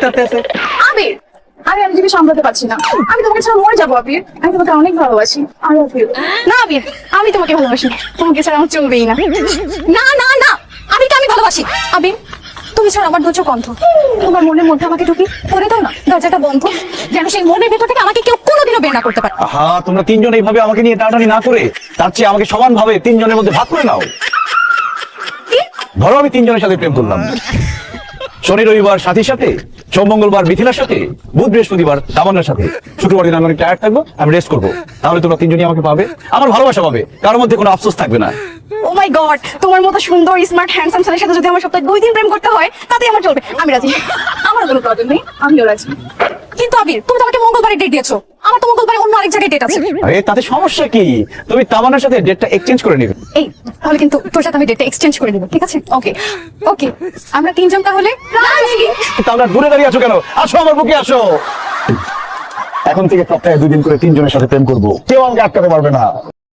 হাঁটতে হাঁটতে আছে। আবির, আমি নিজেকে সামলাতে পারছি না। আমি তোমাকে ছাড়া মরে যাবো আবির। আমি তোমাকে অনেক ভালোবাসি। I love you. না আবির, আমি তোমাকে ভালোবাসি। তোমাকে ছাড়া আমার চলবেই না। না না না, আবিরকে আমি ভালোবাসি। আবির, তুমি ছাড়া আমার দুচোখ অন্ধ। তোমার মনের মধ্যে আমাকে ঢুকি করে দাও না দরজাটা বন্ধ, যেন সেই মনের ভেতর থেকে আমাকে কেউ কোনোদিনও বের না করতে পারে। আহা, তোমরা তিনজন এইভাবে আমাকে নিয়ে টানাটানি না করে তার চেয়ে আমাকে সমানভাবে তিনজনের মধ্যে ভাগ করে নাও। ধরো আমি তিনজনের সাথে প্রেম করলাম, শনি রবিবার সাথীর সাথে, সোম মঙ্গলবার মিথিলার সাথে, বুধ বৃহস্পতিবার তামান্নার সাথে, শুক্রবার দিন আমি অনেক টায়ার্ড থাকবো, আমি রেস্ট করবো। তাহলে তোমরা তিনজনই আমাকে পাবে, আমার ভালোবাসা পাবে, কারোর মধ্যে কোনো আফসোস থাকবে না। ও মাই গড, তোমার মতো সুন্দর স্মার্ট হ্যান্ডসাম ছেলের সাথে যদি আমার সপ্তাহে 2 দিন প্রেম করতে হয় তাতে আমার চলবে। আমি রাজি, আমার কোনো প্রবলেম নেই, আমিও রাজি। কিন্তু আবির, তুমি তো আমাকে মঙ্গলবারে ডেট দিয়েছো, আমার তো মঙ্গলবারে অন্য আরেক জায়গায় ডেট আছে। আরে তাতে সমস্যা কি? তুমি তামান্নার সাথে ডেটটা এক্সচেঞ্জ করে নিবে। এই তাহলে কিন্তু তোর সাথে আমি ডেটটা এক্সচেঞ্জ করে নেব, ঠিক আছে? ওকে ওকে, আমরা তিনজন তাহলে রাজি। তাহলে দূরে দাঁড়িয়ে আছো কেন? আসো আমার বুকে আসো। এখন থেকে সপ্তাহে 2 দিন করে তিনজনের সাথে প্রেম করবো, কেউ আমাকে আটকাতে পারবে না।